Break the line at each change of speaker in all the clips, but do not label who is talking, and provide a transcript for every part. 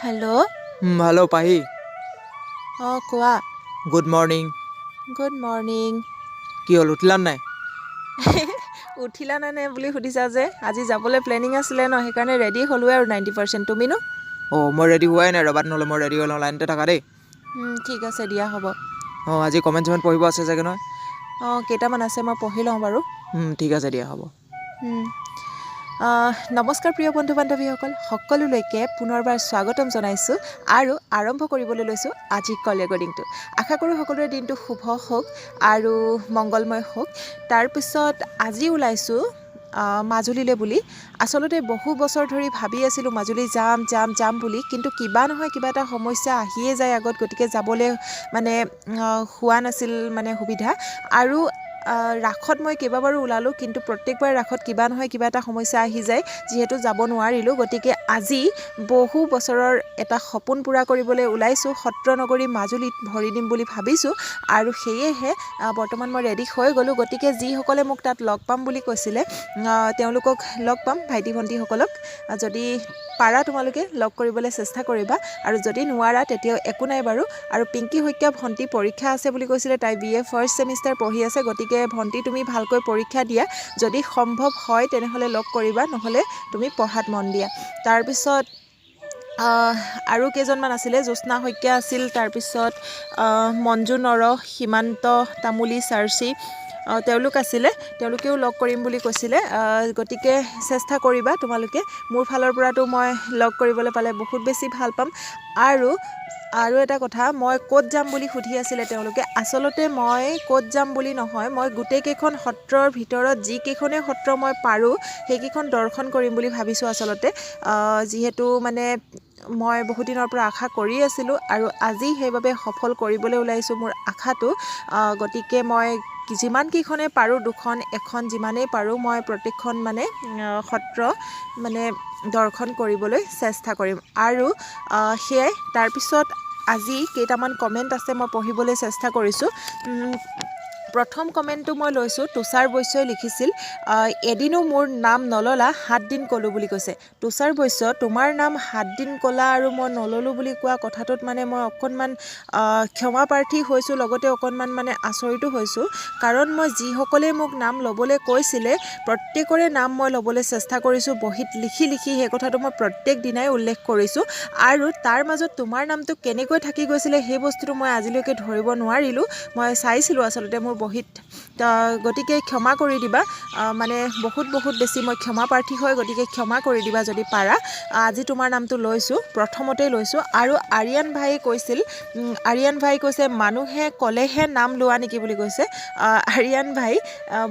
Hello?
Hello, Pahi.
Oh, কোৱা
Good morning.
Good morning.
কি হ'ল উঠিলা নাই?
উঠিলা নে বুলি সুধিছা যে আজি যাবলৈ প্লেনিং আছিলে ন সেইকাৰণে ৰেডি হ'লোৱে আৰু 90% তুমিনো?
মই ৰেডি হোৱাই নাই ৰ'বা নহ'লে মই ৰেডি হৈ লওঁ লাইনতে থাকা দেই।
ঠিক আছে দিয়া হ'ব।
আজি কমেণ্ট চমেণ্ট পঢ়িব আছে চাগে নহয়?
কেইটামান আছে মই পঢ়ি লওঁ বাৰু।
ঠিক আছে দিয়া হ'ব।
নমস্কাৰ প্ৰিয় বন্ধু বান্ধৱীসকল, সকলোলৈকে পুনৰবাৰ স্বাগতম জনাইছোঁ আৰু আৰম্ভ কৰিবলৈ লৈছোঁ আজি কল ৰেকৰ্ডিংটো। আশা কৰোঁ সকলোৰে দিনটো শুভ হওক আৰু মংগলময় হওক। তাৰপিছত আজি ওলাইছোঁ মাজুলীলৈ বুলি। আচলতে বহু বছৰ ধৰি ভাবি আছিলোঁ মাজুলী যাম বুলি, কিন্তু কিবা নহয় কিবা এটা সমস্যা আহিয়ে যায় আগত, গতিকে যাবলৈ মানে হোৱা নাছিল মানে সুবিধা। আৰু ৰাসত মই কেইবাবাৰো ওলালোঁ, কিন্তু প্ৰত্যেকবাৰ ৰাসত কিবা নহয় কিবা এটা সমস্যা আহি যায়, যিহেতু যাব নোৱাৰিলোঁ। গতিকে আজি বহু বছৰৰ এটা সপোন পূৰা কৰিবলৈ ওলাইছোঁ, সত্ৰ নগৰী মাজুলীত ভৰি দিম বুলি ভাবিছোঁ। আৰু সেয়েহে বৰ্তমান মই ৰেডি হৈ গ'লোঁ। গতিকে যিসকলে মোক তাত লগ পাম বুলি কৈছিলে তেওঁলোকক লগ পাম, ভাইটি ভণ্টিসকলক। যদি পাৰা তোমালোকে লগ কৰিবলৈ চেষ্টা কৰিবা, আৰু যদি নোৱাৰা তেতিয়াও একো নাই বাৰু। আৰু পিংকী শইকীয়া ভণ্টি পৰীক্ষা আছে বুলি কৈছিলে, তাই BA ফাৰ্ষ্ট ছেমিষ্টাৰ পঢ়ি আছে। গতিকে ভণ্টি তুমি ভালকৈ পৰীক্ষা দিয়া, যদি সম্ভৱ হয় তেনেহ'লে লগ কৰিবা, নহ'লে তুমি পঢ়াত মন দিয়া। তাৰপিছত আৰু কেইজনমান আছিলে, জ্যোৎস্না শইকীয়া আছিল, তাৰপিছত মঞ্জু নৰহ, সীমান্ত তামুলী, চাৰ্চি, তেওঁলোক আছিলে, তেওঁলোকেও লগ কৰিম বুলি কৈছিলে। গতিকে চেষ্টা কৰিবা তোমালোকে। মোৰ ফালৰ পৰাতো মই লগ কৰিবলৈ পালে বহুত বেছি ভাল পাম। আৰু এটা কথা, মই ক'ত যাম বুলি সুধি আছিলে তেওঁলোকে। আচলতে মই ক'ত যাম বুলি নহয়, মই গোটেইকেইখন সত্ৰৰ ভিতৰত যিকেইখনে সত্ৰ মই পাৰোঁ সেইকেইখন দৰ্শন কৰিম বুলি ভাবিছোঁ আচলতে। যিহেতু মানে মই বহুত দিনৰ পৰা আশা কৰি আছিলোঁ, আৰু আজি সেইবাবে সফল কৰিবলৈ ওলাইছোঁ মোৰ আশাটো। গতিকে মই যিমানকেইখনে পাৰোঁ, 2খন 1খন যিমানেই পাৰোঁ, মই প্ৰত্যেকখন মানে সত্ৰ মানে দৰ্শন কৰিবলৈ চেষ্টা কৰিম। আৰু সেয়াই। তাৰপিছত আজি কেইটামান কমেণ্ট আছে, মই পঢ়িবলৈ চেষ্টা কৰিছোঁ। প্ৰথম কমেণ্টটো মই লৈছোঁ, তুষাৰ বৈশ্যই লিখিছিল, এদিনো মোৰ নাম নল'লা, 7 দিন ক'লোঁ বুলি কৈছে। তুষাৰ বৈশ্য, তোমাৰ নাম 7 দিন ক'লা আৰু মই নল'লোঁ বুলি কোৱা কথাটোত মানে মই অকণমান ক্ষমা প্ৰাৰ্থী হৈছোঁ, লগতে অকণমান মানে আচৰিতো হৈছোঁ। কাৰণ মই যিসকলে মোক নাম ল'বলৈ কৈছিলে প্ৰত্যেকৰে নাম মই ল'বলৈ চেষ্টা কৰিছোঁ, বহীত লিখি সেই কথাটো মই প্ৰত্যেক দিনাই উল্লেখ কৰিছোঁ। আৰু তাৰ মাজত তোমাৰ নামটো কেনেকৈ থাকি গৈছিলে সেই বস্তুটো মই আজিলৈকে ধৰিব নোৱাৰিলোঁ। মই চাইছিলোঁ আচলতে মোৰ বহীত। গতিকে ক্ষমা কৰি দিবা, মানে বহুত বেছি মই ক্ষমা প্ৰাৰ্থী হয়, গতিকে ক্ষমা কৰি দিবা যদি পাৰা। আজি তোমাৰ নামটো লৈছোঁ, প্ৰথমতেই লৈছোঁ। আৰু আৰিয়ান ভাই কৈছে মানুহে ক'লেহে নাম লোৱা নেকি বুলি কৈছে। আৰিয়ান ভাই,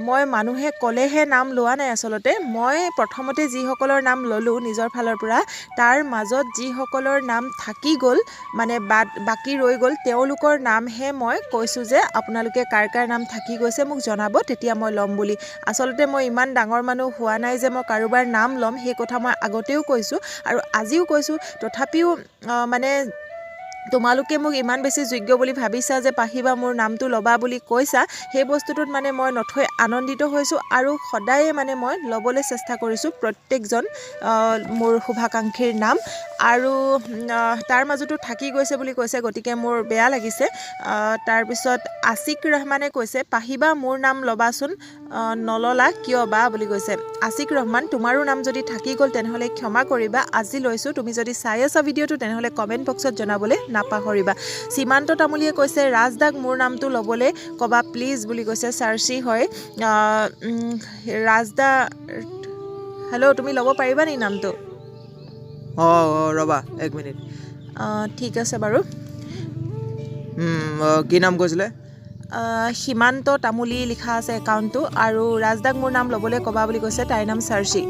মই মানুহে ক'লেহে নাম লোৱা নাই আচলতে। মই প্ৰথমতে যিসকলৰ নাম ল'লোঁ নিজৰ ফালৰ পৰা, তাৰ মাজত যিসকলৰ নাম থাকি গ'ল, মানে বাকী ৰৈ গ'ল, তেওঁলোকৰ নামহে মই কৈছোঁ যে আপোনালোকে কাৰ নাম থাকি গৈছে মোক জনাব, তেতিয়া মই ল'ম বুলি। আচলতে মই ইমান ডাঙৰ মানুহ হোৱা নাই যে মই কাৰোবাৰ নাম ল'ম, সেই কথা মই আগতেও কৈছোঁ আৰু আজিও কৈছোঁ। তথাপিও মানে তোমালোকে মোক ইমান বেছি যোগ্য বুলি ভাবিছা যে পাহিবা মোৰ নামটো ল'বা বুলি কৈছা, সেই বস্তুটোত মানে মই নথৈ আনন্দিত হৈছোঁ। আৰু সদায়ে মানে মই ল'বলৈ চেষ্টা কৰিছোঁ প্ৰত্যেকজন মোৰ শুভাকাংক্ষীৰ নাম। আৰু তাৰ মাজতো থাকি গৈছে বুলি কৈছে, গতিকে মোৰ বেয়া লাগিছে। তাৰপিছত আছিক ৰহমানে কৈছে, পাহিবা মোৰ নাম ল'বাচোন, নল'লা কিয় বা বুলি কৈছে। আছিক ৰহমান, তোমাৰো নাম যদি থাকি গ'ল তেনেহ'লে ক্ষমা কৰিবা, আজি লৈছোঁ। তুমি যদি চাই আছা ভিডিঅ'টো তেনেহ'লে কমেণ্ট বক্সত জনাবলৈ নাপাহৰিবা। সীমান্ত তামুলীয়ে কৈছে, ৰাজদাক মোৰ নামটো ল'বলৈ ক'বা প্লিজ বুলি কৈছে। চাৰ্চি হয়, ৰাজদা, হেল্ল', তুমি ল'ব পাৰিবা নি নামটো?
ৰ'বা 1 মিনিট।
ঠিক আছে বাৰু।
কি নাম কৈছিলে?
সীমান্ত তামুলী লিখা আছে একাউণ্টটো। আৰু ৰাজদাক মোৰ নাম ল'বলৈ ক'বা বুলি কৈছে, তাইৰ নাম চাৰ্চি।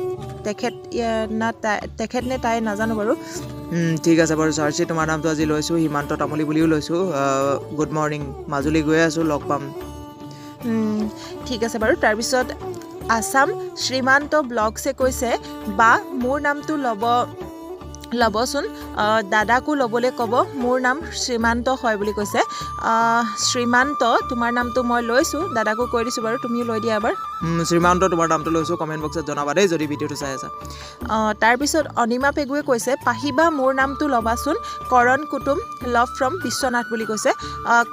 তেখেত নে তাই নাজানো বাৰু।
ঠিক আছে বাৰু চাৰ্চি, তোমাৰ নামটো আজি লৈছোঁ, সীমান্ত তামুলী বুলিও লৈছোঁ। গুড মৰ্ণিং, মাজুলী গৈ আছোঁ, লগ পাম।
ঠিক আছে বাৰু। তাৰপিছত আছাম শ্ৰীমান্ত ব্লগছে কৈছে, বা মোৰ নামটো ল'বচোন, দাদাকো ল'বলৈ ক'ব, মোৰ নাম শ্ৰীমান্ত হয় বুলি কৈছে। শ্ৰীমান্ত, তোমাৰ নামটো মই লৈছোঁ, দাদাকো কৈ দিছোঁ বাৰু, তুমিও লৈ দিয়া এবাৰ।
শ্ৰীমান্ত তোমাৰ নামটো লৈছোঁ কমেণ্ট বক্সত জনাবা দেই যদি ভিডিঅ'টো চাই আছা।
তাৰপিছত অনিমা পেগুৱে কৈছে পাহিবা মোৰ নামটো ল'বাচোন কৰণ কুটুম লভ ফ্ৰম বিশ্বনাথ বুলি কৈছে।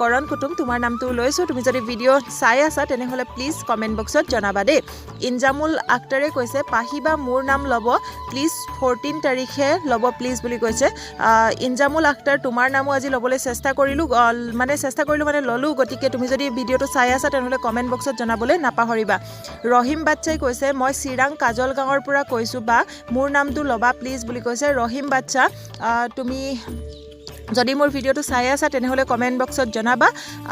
কৰণ কুটুম তোমাৰ নামটো লৈছোঁ, তুমি যদি ভিডিঅ' চাই আছা তেনেহ'লে প্লিজ কমেণ্ট বক্সত জনাবা দেই। ইনজামুল আখতাৰে কৈছে পাহিবা মোৰ নাম ল'ব প্লিজ 14 তাৰিখে ল'ব প্লিজ বুলি কৈছে। ইনজামুল আখতাৰ তোমাৰ নামো আজি ল'বলৈ চেষ্টা কৰিলোঁ মানে ল'লোঁ, গতিকে তুমি যদি ভিডিঅ'টো চাই আছা তেনেহ'লে কমেণ্ট বক্সত জনাবলৈ নাপাহৰিবা। ৰহিম বাচ্চাই কৈছে মই চিৰাং কাজল গাঁৱৰ পৰা কৈছোঁ বা মোৰ নামটো ল'বা প্লিজ বুলি কৈছে। ৰহিম বাচ্চা তুমি যদি মোৰ ভিডিঅ'টো চাই আছা তেনেহ'লে কমেণ্ট বক্সত জনাবা।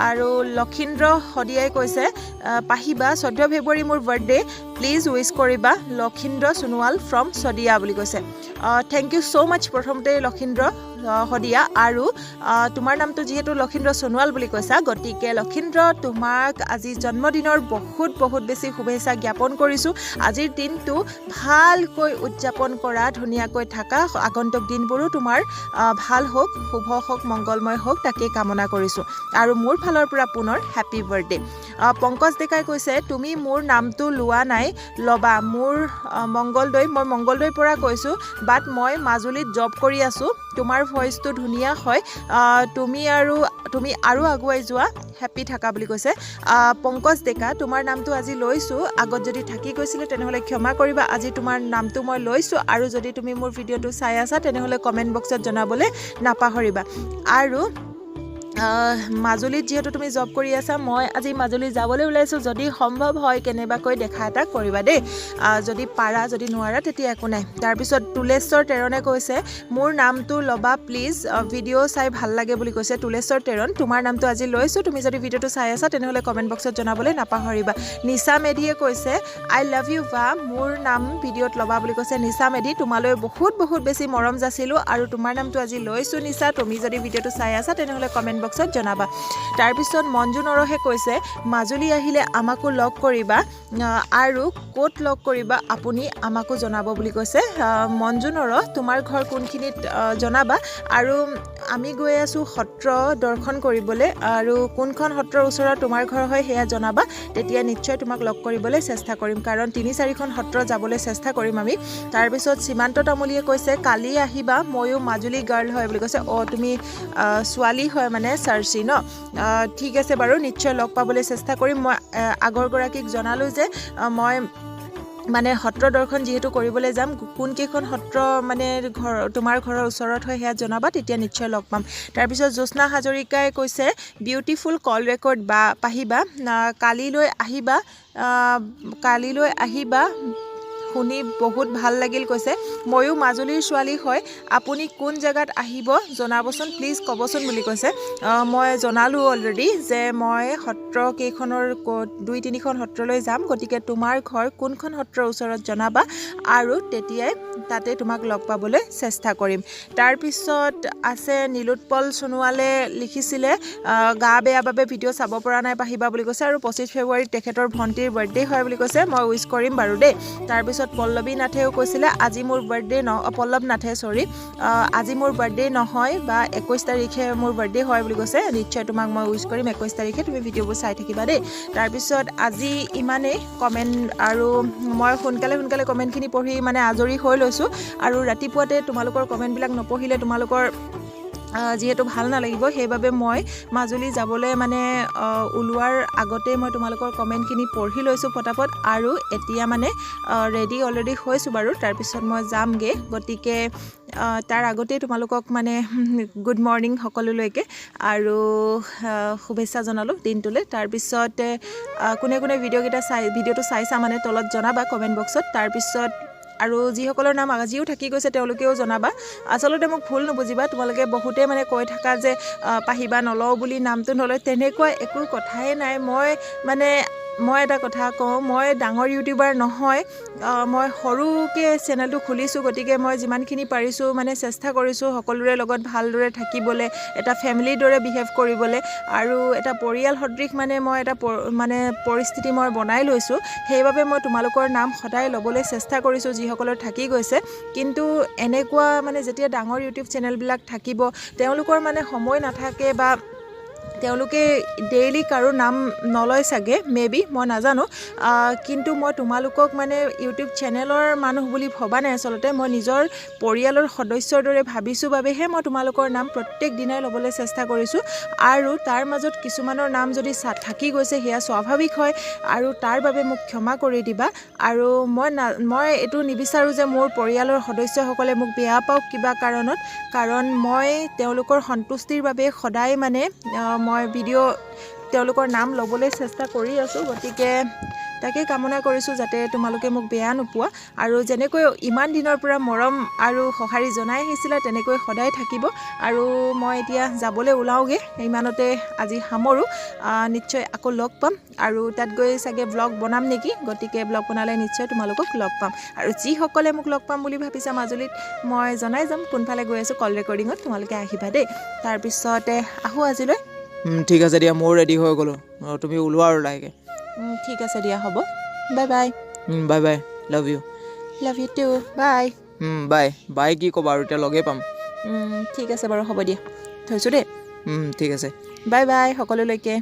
আৰু লক্ষীন্দ্ৰ শদিয়াই কৈছে পাহিবা 14 ফেব্ৰুৱাৰী মোৰ বাৰ্থডে প্লিজ উইচ কৰিবা লক্ষীন্দ্ৰ সোণোৱাল ফ্ৰম শদিয়া বুলি কৈছে। থেংক ইউ ছ' মাছ প্ৰথমতে লক্ষীন্দ্ৰ শদিয়া, আৰু তোমাৰ নামটো যিহেতু লক্ষীন্দ্ৰ সোণোৱাল বুলি কৈছা গতিকে লক্ষীন্দ্ৰ তোমাক আজি জন্মদিনৰ বহুত বেছি শুভেচ্ছা জ্ঞাপন কৰিছোঁ। আজিৰ দিনটো ভালকৈ উদযাপন কৰা, ধুনীয়াকৈ থাকা, আগন্তুক দিনবোৰো তোমাৰ ভাল হওক, শুভ হওক, মংগলময় হওক তাকেই কামনা কৰিছোঁ। আৰু মোৰ ফালৰ পৰা পুনৰ হেপী বাৰ্থডে। পংকজ ডেকাই কৈছে তুমি মোৰ নামটো লোৱা নাই ল'বা মোৰ মংগলদৈ, মই মংগলদৈৰ পৰা কৈছোঁ বাট মই মাজুলীত জব কৰি আছোঁ, তোমাৰ ভইচটো ধুনীয়া হয়, তুমি আৰু আগুৱাই যোৱা, হেপী থাকা বুলি কৈছে। পংকজ ডেকা তোমাৰ নামটো আজি লৈছোঁ, আগত যদি থাকি গৈছিলে তেনেহ'লে ক্ষমা কৰিবা, আজি তোমাৰ নামটো মই লৈছোঁ। আৰু যদি তুমি মোৰ ভিডিঅ'টো চাই আছা তেনেহ'লে কমেণ্ট বক্সত জনাবলৈ নাপাহৰিবা। আৰু মাজুলীত যিহেতু তুমি জব কৰি আছা, মই আজি মাজুলী যাবলৈ ওলাইছোঁ, যদি সম্ভৱ হয় কেনেবাকৈ দেখা এটা কৰিবা দেই, যদি পাৰা, যদি নোৱাৰা তেতিয়া একো নাই। তাৰপিছত তুলেশ্বৰ তেৰণে কৈছে মোৰ নামটো ল'বা প্লিজ, ভিডিঅ' চাই ভাল লাগে বুলি কৈছে। তুলেশ্বৰ তেৰণ তোমাৰ নামটো আজি লৈছোঁ, তুমি যদি ভিডিঅ'টো চাই আছা তেনেহ'লে কমেণ্ট বক্সত জনাবলৈ নাপাহৰিবা। নিচা মেধিয়ে কৈছে আই লাভ ইউ বা মোৰ নাম ভিডিঅ'ত ল'বা বুলি কৈছে। নিচা মেধি তোমালৈ বহুত বেছি মৰম যাচিলোঁ আৰু তোমাৰ নামটো আজি লৈছোঁ নিচা, তুমি যদি ভিডিঅ'টো চাই আছা তেনেহ'লে কমেণ্ট বক্সত জনাবা। তাৰপিছত মঞ্জু নৰহে কৈছে মাজুলী আহিলে আমাকো লগ কৰিবা আৰু ক'ত লগ কৰিবা আপুনি আমাকো জনাব বুলি কৈছে। মঞ্জু নৰ তোমাৰ ঘৰ কোনখিনিত জনাবা, আৰু আমি গৈ আছোঁ সত্ৰ দৰ্শন কৰিবলৈ, আৰু কোনখন সত্ৰৰ ওচৰত তোমাৰ ঘৰ হয় সেয়া জনাবা, তেতিয়া নিশ্চয় তোমাক লগ কৰিবলৈ চেষ্টা কৰিম, কাৰণ 3-4খন সত্ৰ যাবলৈ চেষ্টা কৰিম আমি। তাৰপিছত সীমান্ত তামুলীয়ে কৈছে কালি আহিবা, ময়ো মাজুলী গাৰ্ল হয় বুলি কৈছে। তুমি ছোৱালী হয় মানে চাৰ্চি ন, ঠিক আছে বাৰু, নিশ্চয় লগ পাবলৈ চেষ্টা কৰিম। মই আগৰগৰাকীক জনালোঁ যে মই মানে সত্ৰ দৰ্শন যিহেতু কৰিবলৈ যাম, কোনকেইখন সত্ৰ মানে তোমাৰ ঘৰৰ ওচৰত হয় সেয়া জনাবা, তেতিয়া নিশ্চয় লগ পাম। তাৰপিছত জ্যোৎস্না হাজৰিকাই কৈছে বিউটিফুল কল ৰেকৰ্ড বা পাহিবা, কালিলৈ আহিবা শুনি বহুত ভাল লাগিল কৈছে। ময়ো মাজুলীৰ ছোৱালী হয়, আপুনি কোন জেগাত আহিব জনাবচোন প্লিজ ক'বচোন বুলি কৈছে। মই জনালোঁ অলৰেডি যে মই সত্ৰ কেইখনৰ 2-3খন সত্ৰলৈ যাম, গতিকে তোমাৰ ঘৰ কোনখন সত্ৰৰ ওচৰত জনাবা, আৰু তেতিয়াই তাতে তোমাক লগ পাবলৈ চেষ্টা কৰিম। তাৰপিছত আছে নীলোৎপল সোণোৱালে লিখিছিলে গা বেয়া বাবে ভিডিঅ' চাব পৰা নাই পাহিবা বুলি কৈছে, আৰু 25 ফেব্ৰুৱাৰীত তেখেতৰ ভণ্টিৰ বাৰ্থডে হয় বুলি কৈছে, মই উইচ কৰিম বাৰু দেই। তাৰপিছত পল্লৱী নাথেও কৈছিলে আজি মোৰ বাৰ্থডে পল্লৱ নাথে আজি মোৰ বাৰ্থডে নহয় বা 21 তাৰিখে মোৰ বাৰ্থডে হয় বুলি কৈছে, নিশ্চয় তোমাক মই উইচ কৰিম 21 তাৰিখে, তুমি ভিডিঅ'বোৰ চাই থাকিবা দেই। তাৰপিছত আজি ইমানেই কমেণ্ট, আৰু মই সোনকালে কমেণ্টখিনি পঢ়ি মানে আজৰি হৈ লৈছোঁ, আৰু ৰাতিপুৱাতে তোমালোকৰ কমেণ্টবিলাক নপঢ়িলে তোমালোকৰ যিহেতু ভাল নালাগিব, সেইবাবে মই মাজুলী যাবলৈ মানে ওলোৱাৰ আগতে মই তোমালোকৰ কমেণ্টখিনি পঢ়ি লৈছোঁ ফটাফট, আৰু এতিয়া মানে ৰেডি অলৰেডি হৈছোঁ বাৰু, তাৰপিছত মই যামগৈ, গতিকে তাৰ আগতেই তোমালোকক মানে গুড মৰ্ণিং সকলোলৈকে, আৰু শুভেচ্ছা জনালোঁ দিনটোলৈ। তাৰপিছত কোনে ভিডিঅ'টো চাইছা মানে তলত জনাবা কমেণ্ট বক্সত। তাৰপিছত আৰু যিসকলৰ নাম আজিও থাকি গৈছে তেওঁলোকেও জনাবা। আচলতে মোক ভুল নুবুজিবা, তোমালোকে বহুতে মানে কৈ থাকা যে পাহিবা নলওঁ বুলি, নামটো নলয়, তেনেকুৱা একো কথাই নাই। মই এটা কথা কওঁ, মই ডাঙৰ ইউটিউবাৰ নহয়, মই সৰুকৈ চেনেলটো খুলিছোঁ, গতিকে মই যিমানখিনি পাৰিছোঁ মানে চেষ্টা কৰিছোঁ সকলোৰে লগত ভালদৰে থাকিবলৈ, এটা ফেমিলিৰ দৰে বিহেভ কৰিবলৈ, আৰু এটা পৰিয়াল সদৃশ মই এটা পৰিস্থিতি মই বনাই লৈছোঁ, সেইবাবে মই তোমালোকৰ নাম সদায় ল'বলৈ চেষ্টা কৰিছোঁ যিসকলৰ থাকি গৈছে। কিন্তু এনেকুৱা যেতিয়া ডাঙৰ ইউটিউব চেনেলবিলাক থাকিব, তেওঁলোকৰ সময় নাথাকে বা তেওঁলোকে ডেইলি কাৰো নাম নলয় চাগে মেবি মই নাজানো কিন্তু মই তোমালোকক মানে ইউটিউব চেনেলৰ মানুহ বুলি ভবা নাই আচলতে মই নিজৰ পৰিয়ালৰ সদস্যৰ দৰে ভাবিছোঁ বাবেহে মই তোমালোকৰ নাম প্ৰত্যেক দিনাই ল'বলৈ চেষ্টা কৰিছোঁ আৰু তাৰ মাজত কিছুমানৰ নাম যদি থাকি গৈছে সেয়া স্বাভাৱিক হয় আৰু তাৰ বাবে মোক ক্ষমা কৰি দিবা আৰু মই এইটো নিবিচাৰোঁ যে মোৰ পৰিয়ালৰ সদস্যসকলে মোক বেয়া পাওক কিবা কাৰণত কাৰণ মই তেওঁলোকৰ সন্তুষ্টিৰ বাবে সদায় মানে মই ভিডিঅ' তেওঁলোকৰ নাম ল'বলৈ চেষ্টা কৰি আছোঁ গতিকে তাকে কামনা কৰিছোঁ যাতে তোমালোকে মোক বেয়া নোপোৱা আৰু যেনেকৈ ইমান দিনৰ পৰা মৰম আৰু সঁহাৰি জনাই আহিছিলা তেনেকৈ সদায় থাকিব আৰু মই এতিয়া যাবলৈ ওলাওঁগৈ ইমানতে আজি সামৰোঁ নিশ্চয় আকৌ লগ পাম আৰু তাত গৈ চাগে ব্লগ বনাম নেকি গতিকে ব্লগ বনালে নিশ্চয় তোমালোকক লগ পাম আৰু যিসকলে মোক লগ পাম বুলি ভাবিছা মাজুলীত মই জনাই যাম কোনফালে গৈ আছোঁ কল ৰেকৰ্ডিঙত তোমালোকে আহিবা দেই তাৰপিছতে আহোঁ আজিলৈ
ঠিক আছে দিয়া ময়ো ৰেডি হৈ গ'লোঁ তুমি ওলোৱা আৰু লাহেকৈ
ঠিক আছে দিয়া হ'ব bye bye
bye bye love you
two bye
bye bye কি ক'বা আৰু এতিয়া লগেই পাম
ঠিক আছে বাৰু হ'ব দিয়া থৈছোঁ দেই
ঠিক আছে
বাই বাই সকলোলৈকে